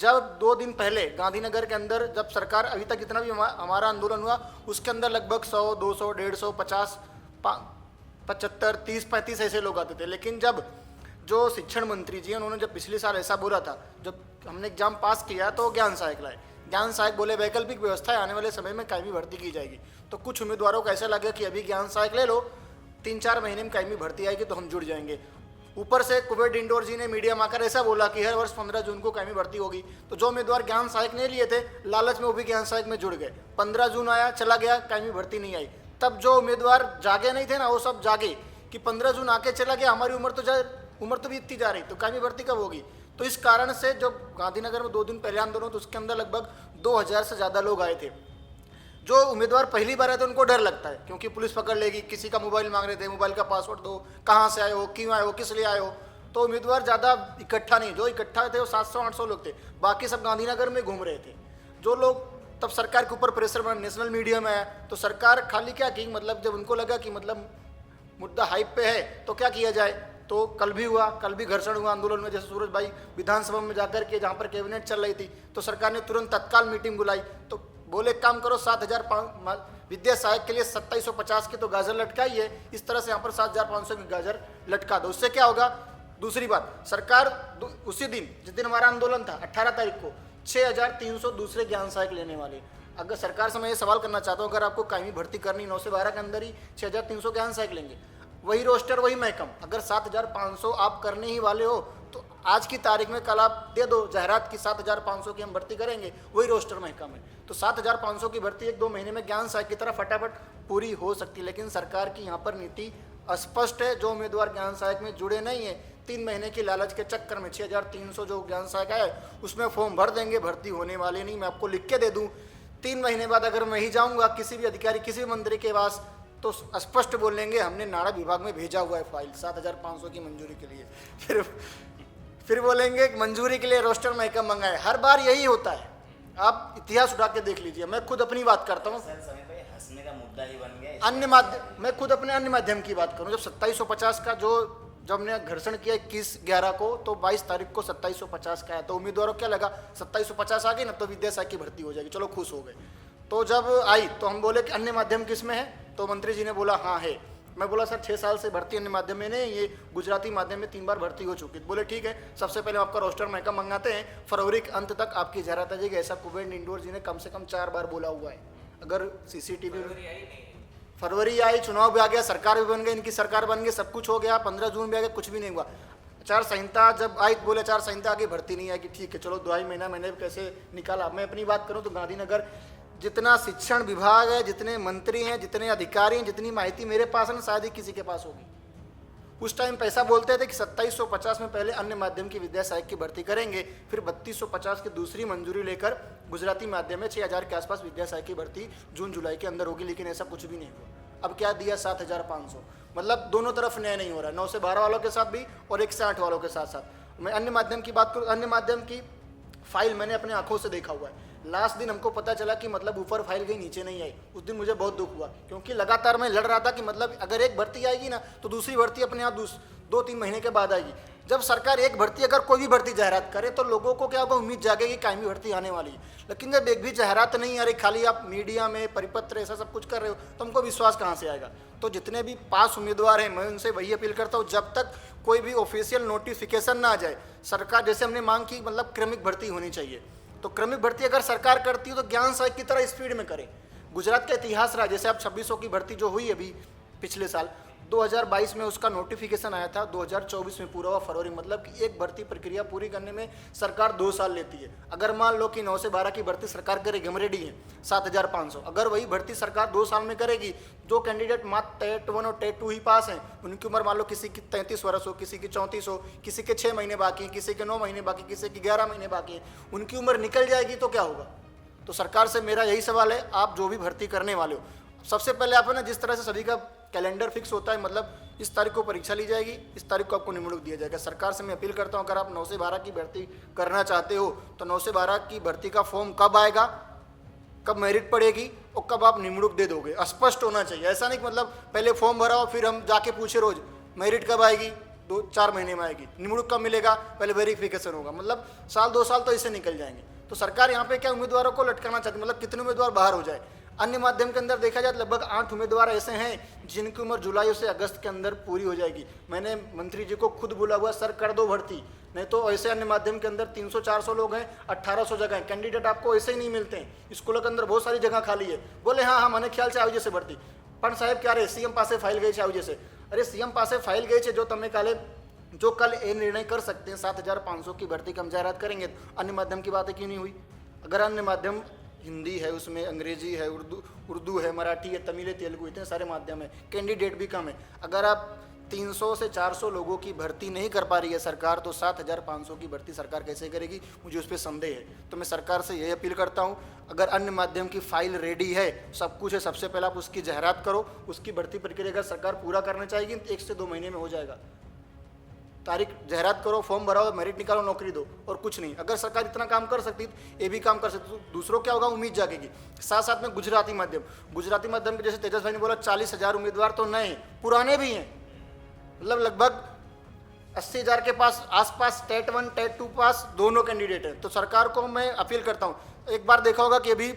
जब 2 दिन पहले गांधीनगर के अंदर जब सरकार, अभी तक जितना भी हमारा आंदोलन हुआ उसके अंदर लगभग 100, 200, 150, 50, 75, 30, 35 ऐसे लोग आते थे। लेकिन जब जो शिक्षण मंत्री जी उन्होंने जब पिछले साल ऐसा बोला था, जब हमने एग्जाम पास किया तो ज्ञान सहायक लाए, ज्ञान सहायक बोले वैकल्पिक व्यवस्था है, आने वाले समय में कायमी भर्ती की जाएगी। तो कुछ उम्मीदवारों को ऐसा लगा कि अभी ज्ञान सहायक ले लो, 3-4 महीने में कायमी भर्ती आएगी तो हम जुड़ जाएंगे। ऊपर से कुबेर इंडोर जी ने मीडिया में आकर ऐसा बोला कि हर वर्ष 15 जून को कायमी भर्ती होगी। तो जो उम्मीदवार ज्ञान सहायक नहीं लिए थे, लालच में वो भी ज्ञान सहायक में जुड़ गए। 15 जून आया, चला गया, कायमी भर्ती नहीं आई। तब जो उम्मीदवार जागे नहीं थे ना, वो सब जागे कि 15 जून आके चला गया, हमारी उम्र तो बीतती जा रही, तो कायमी भर्ती कब होगी। तो इस कारण से जो गांधीनगर में 2 दिन पहले आंदोलन, तो उसके अंदर लगभग 2000 से ज़्यादा लोग आए थे। जो उम्मीदवार पहली बार आए थे उनको डर लगता है, क्योंकि पुलिस पकड़ लेगी, किसी का मोबाइल मांग रहे थे, मोबाइल का पासवर्ड दो, कहाँ से आए हो, क्यों आए हो, किस लिए आए हो। तो उम्मीदवार ज़्यादा इकट्ठा नहीं, जो इकट्ठा थे वो 700-800 लोग थे, बाकी सब गांधीनगर में घूम रहे थे। जो लोग तब सरकार के ऊपर प्रेशर बना, नेशनल मीडिया में आया, तो सरकार खाली क्या की, मतलब जब उनको लगा कि मतलब मुद्दा हाइप पे है तो क्या किया जाए, तो कल भी हुआ, कल भी घर्षण हुआ आंदोलन में। जैसे सूरज भाई विधानसभा में जाकर के, जहाँ पर कैबिनेट चल रही थी, तो सरकार ने तुरंत तत्काल मीटिंग बुलाई। तो बोले काम करो, 7,000 विद्या सहायक के लिए 2750 की तो गाजर लटकाई है, इस तरह से यहाँ पर 7,500 की गाजर लटका दो। उससे क्या होगा। दूसरी बात, सरकार उसी दिन, जिस दिन हमारा आंदोलन था 18 तारीख को, 6,300 दूसरे ज्ञान सहायक लेने वाले। अगर सरकार से मैं ये सवाल करना चाहता हूँ, अगर आपको कायमी भर्ती करनी 9 से 12 के अंदर ही 6,300 ज्ञान सहायक लेंगे, वही रोस्टर वही महकम, अगर 7,500 आप करने ही वाले हो तो आज की तारीख में कल आप दे दो जाहिरात की 7,500 की हम भर्ती करेंगे, वही रोस्टर महकम है। तो 7,500 की भर्ती 1-2 महीने में ज्ञान सहायक की तरह फटाफट पूरी हो सकती है। लेकिन सरकार की यहाँ पर नीति स्पष्ट है। जो उम्मीदवार ज्ञान सहायक में जुड़े नहीं है, 3 महीने की लालच के चक्कर में 6,300 जो ज्ञान सहायक है उसमें फॉर्म भर देंगे, भर्ती होने वाले नहीं। मैं आपको लिख के दे दूँ, 3 महीने बाद अगर मैं ही जाऊँगा किसी भी अधिकारी, किसी भी मंत्री के पास, तो स्पष्ट बोलेंगे हमने नाड़ा विभाग में भेजा हुआ है फाइल 7,500 की मंजूरी के लिए। फिर बोलेंगे मंजूरी के लिए रोस्टर महकम मंगाए। हर बार यही होता है, आप इतिहास उठा के देख लीजिए। मैं खुद अपनी बात करता हूँ, हंसने का मुद्दा ही बन गया। अन्य माध्यम, मैं खुद अपने अन्य माध्यम की बात करूँ, जब 2750 का जब हमने घर्षण किया 21/11 को, तो 22 तारीख को 2750 का आया। तो उम्मीदवारों को क्या लगा 2750 आ गई ना, तो विद्या सहायक की भर्ती हो जाएगी, चलो खुश हो गए। तो जब आई तो हम बोले कि अन्य माध्यम किस में है, तो मंत्री जी ने बोला हाँ है। मैं बोला सर 6 साल से भर्ती अन्य माध्यम में नहीं, ये गुजराती माध्यम में 3 बार भर्ती हो चुकी। बोले ठीक है, सबसे पहले आपका रोस्टर महकम मंगाते हैं, फरवरी के अंत तक आपकी जाहिरात आ जाएगी। ऐसा कुबेर इंडोर जी ने कम से कम 4 बार बोला हुआ है। अगर सीसीटीवी फरवरी आई, चुनाव भी आ गया, सरकार भी बन गई, इनकी सरकार बन गई, सब कुछ हो गया, 15 जून भी आ गया, कुछ भी नहीं हुआ। आचार संहिता जब आई बोले आचार संहिता आगे भर्ती नहीं आएगी, ठीक है चलो 2.5 महीना मैंने कैसे निकाला। मैं अपनी बात करूँ तो गांधीनगर जितना शिक्षण विभाग है, जितने मंत्री हैं, जितने अधिकारी हैं, जितनी माहिती मेरे पास है ना, शायद ही किसी के पास होगी। उस टाइम पैसा बोलते थे कि 2750 में पहले अन्य माध्यम की विद्या सहायक की भर्ती करेंगे, फिर 3250 की दूसरी मंजूरी लेकर गुजराती माध्यम में 6,000 के आसपास विद्या सहायक की भर्ती जून जुलाई के अंदर होगी। लेकिन ऐसा कुछ भी नहीं हुआ। अब क्या दिया 7,500, मतलब दोनों तरफ न्याय नहीं हो रहा है, 9 से 12 वालों के साथ भी और 1 से 8 वालों के साथ साथ। मैं अन्य माध्यम की बात करूँ, अन्य माध्यम की फाइल मैंने अपने आंखों से देखा हुआ है। लास्ट दिन हमको पता चला कि मतलब ऊपर फाइल गई नीचे नहीं आई, उस दिन मुझे बहुत दुख हुआ, क्योंकि लगातार मैं लड़ रहा था कि मतलब अगर एक भर्ती आएगी ना तो दूसरी भर्ती अपने आप 2-3 महीने के बाद आएगी। जब सरकार एक भर्ती, अगर कोई भी भर्ती जाहिरात करे तो लोगों को क्या होगा, उम्मीद जागेगी कायमी भर्ती आने वाली है। लेकिन जब एक भी जाहिरात नहीं आ रही, खाली आप मीडिया में परिपत्र ऐसा सब कुछ कर रहे हो, तो हमको विश्वास कहाँ से आएगा। तो जितने भी पास उम्मीदवार हैं, मैं उनसे वही अपील करता हूँ, जब तक कोई भी ऑफिशियल नोटिफिकेशन ना आ जाए, सरकार जैसे हमने मांग की मतलब क्रमिक भर्ती होनी चाहिए, तो क्रमिक भर्ती अगर सरकार करती है तो ज्ञान सहायक की तरह स्पीड में करे। गुजरात का इतिहास रहा, जैसे अब 2600 की भर्ती जो हुई अभी पिछले साल 2022 में उसका नोटिफिकेशन आया था, 2024 में पूरा हुआ फरवरी। मतलब कि एक भर्ती प्रक्रिया पूरी करने में सरकार 2 साल लेती है। अगर मान लो कि 9 से 12 की भर्ती सरकार करेगी, हम रेडी हैं 7,500, अगर वही भर्ती सरकार 2 साल में करेगी, जो कैंडिडेट मात्र टेट 1 और टेट 2 ही पास हैं, उनकी उम्र मान लो किसी की 33 वर्ष हो, किसी की 34 हो, किसी के 6 महीने बाकी, किसी के 9 महीने बाकी, किसी की 11 महीने बाकी है, उनकी उम्र निकल जाएगी तो क्या होगा। तो सरकार से मेरा यही सवाल है, आप जो भी भर्ती करने वाले हो, सबसे पहले आप है ना, जिस तरह से सभी का कैलेंडर फिक्स होता है, मतलब इस तारीख को परीक्षा ली जाएगी, इस तारीख को आपको निमणूक दिया जाएगा। सरकार से मैं अपील करता हूं, अगर आप 9 से 12 की भर्ती करना चाहते हो तो 9 से 12 की भर्ती का फॉर्म कब आएगा, कब मेरिट पड़ेगी और कब आप निमणूक दे दोगे, स्पष्ट होना चाहिए। ऐसा नहीं कि मतलब पहले फॉर्म भरा हो फिर हम जाके पूछे रोज मेरिट कब आएगी, 2-4 महीने में आएगी। निमणूक कब मिलेगा, पहले वेरिफिकेशन होगा, मतलब साल 2 साल तो इससे निकल जाएंगे। तो सरकार यहाँ पे क्या उम्मीदवारों को लटकाना चाहती है, मतलब कितने उम्मीदवार बाहर हो जाए। अन्य माध्यम के अंदर देखा जाए लगभग 8 उम्मीदवार ऐसे हैं जिनकी उम्र जुलाई से अगस्त के अंदर पूरी हो जाएगी। मैंने मंत्री जी को खुद बोला हुआ, सर कर दो भर्ती, नहीं तो ऐसे अन्य माध्यम के अंदर 300-400 लोग हैं, 1800 जगह हैं, कैंडिडेट आपको ऐसे ही नहीं मिलते हैं। स्कूलों के अंदर बहुत सारी जगह खाली है। बोले हाँ मैंने ख्याल से आयोजे से भर्ती, पण साहेब क्या रे सीएम पासे फाइल गई है आयोजे से। अरे सीएम पासे फाइल गई है, जो कल ये निर्णय कर सकते हैं 7500 की भर्ती की हम जाहिरात करेंगे, अन्य माध्यम की बातें क्यों नहीं हुई। अगर अन्य माध्यम हिंदी है, उसमें अंग्रेजी है, उर्दू है, मराठी है, तमिल है, तेलुगु, इतने सारे माध्यम है, कैंडिडेट भी कम है। अगर आप 300 से 400 लोगों की भर्ती नहीं कर पा रही है सरकार, तो 7500 की भर्ती सरकार कैसे करेगी, मुझे उस पर संदेह है। तो मैं सरकार से यही अपील करता हूँ, अगर अन्य माध्यम की फाइल रेडी है, सब कुछ है, सबसे पहले आप उसकी जाहिरात करो। उसकी भर्ती प्रक्रिया अगर सरकार पूरा करना चाहेगी 1 से 2 महीने में हो जाएगा। तारीख जाहिरात करो, फॉर्म भराओ, मेरिट निकालो, नौकरी दो, और कुछ नहीं। अगर सरकार इतना काम कर सकती ये भी काम कर सकती, तो दूसरों क्या होगा, उम्मीद जागेगी। साथ साथ में गुजराती माध्यम के जैसे तेजस भाई ने बोला 40,000 उम्मीदवार तो नए हैं, पुराने भी हैं, मतलब लगभग 80,000 के पास आसपास टेट 1 टेट 2 पास दोनों कैंडिडेट हैं। तो सरकार को मैं अपील करता हूँ, एक बार देखा होगा कि अभी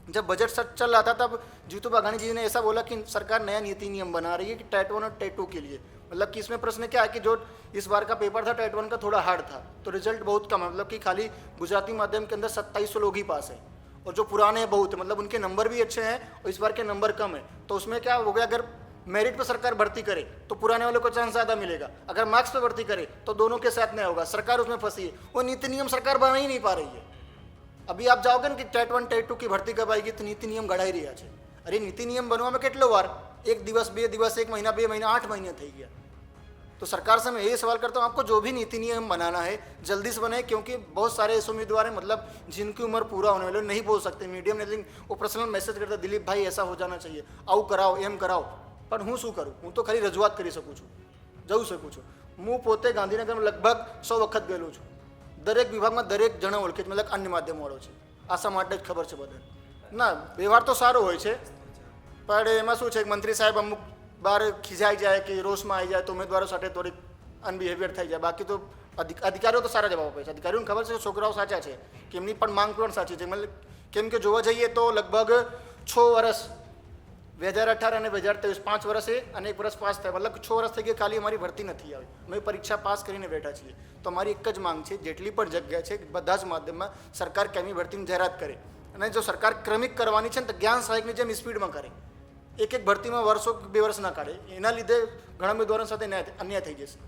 जब बजट सत्र चल रहा था तब जीतू बाघानी जी ने ऐसा बोला कि सरकार नया नीति नियम बना रही है कि टेट 1 और टेट 2 के लिए, मतलब कि इसमें प्रश्न क्या है कि जो इस बार का पेपर था टेट 1 का थोड़ा हार्ड था, तो रिजल्ट बहुत कम है, मतलब कि खाली गुजराती माध्यम के अंदर 2700 लोग ही पास हैं, और जो पुराने हैं बहुत है, मतलब उनके नंबर भी अच्छे हैं और इस बार के नंबर कम है। तो उसमें क्या हो गया, अगर मेरिट पर सरकार भर्ती करे तो पुराने वालों को चांस ज़्यादा मिलेगा, अगर मार्क्स पे भर्ती करे तो दोनों के साथ नहीं होगा। सरकार उसमें फंसी है, वो नीति नियम सरकार बना ही नहीं पा रही है। अभी आप जाओगे ना कि टेट 1 टेट 2 की भर्ती कब आएगी, तो नीति नियम घड़ाई रही है। अरे नीति नियम बनवा કેટલો વાર, 1 દિવસ 2 દિવસ 1 મહિના 2 મહિના 8 महीने થઈ गया। तो सरकार से मैं यही सवाल करता हूँ, आपको जो भी नीति नियम बनाना है जल्दी से बनाए, क्योंकि बहुत सारे ऐसे उम्मीदवार हैं मतलब जिनकी उम्र पूरा होने वाले नहीं बोल सकते। मीडियम ने वो पर्सनल मैसेज करता, दिलीप भाई ऐसा हो जाना चाहिए, आओ कराओ एम कराओ, પણ હું શું કરું, હું તો ખાલી રજૂઆત કરી શકું છું, જઈ શકું છું। હું પોતે ગાંધીનગરમાં લગભગ 100 વખત ગયેલો છું, દરેક વિભાગમાં દરેક જણા ઓળખે છે, મતલબ અન્ય માધ્યમવાળો છે, આશા માટે જ ખબર છે બધાને। ના વ્યવહાર તો સારો હોય છે, પણ એમાં શું છે કે મંત્રી સાહેબ અમુક બહાર ખીજાઈ જાય કે રોષમાં આવી જાય તો ઉમેદવારો સાથે થોડીક અનબિહેવિયર થઈ જાય। બાકી તો અધિકારીઓ તો સારા જવાબ આપે છે, અધિકારીઓને ખબર છે કે છોકરાઓ સાચા છે, કે એમની પણ માંગ પણ સાચી છે, મતલબ કેમ કે જોવા જઈએ તો લગભગ 6 વર્ષ 2018 અને 2023 5 વર્ષે અને 1 વર્ષ પાસ થાય, मतलब 6 વર્ષ થઈ ગયા, ખાલી અમારી ભરતી નથી આવી, અમે પરીક્ષા પાસ કરીને બેઠા છીએ। તો અમારી એક જ માંગ છે, જેટલી પણ જગ્યા છે બધા જ માધ્યમમાં સરકાર કેમી ભરતીની જાહેરાત કરે, અને જો સરકાર ક્રમિક કરવાની છે ને તો જ્ઞાન સહાયકની જેમ સ્પીડમાં કરે, એક ભરતીમાં વર્ષો 2 વર્ષ ના કાઢે, એના લીધે ઘણા ઉમેદવારો સાથે અન્યાય થઈ જશે।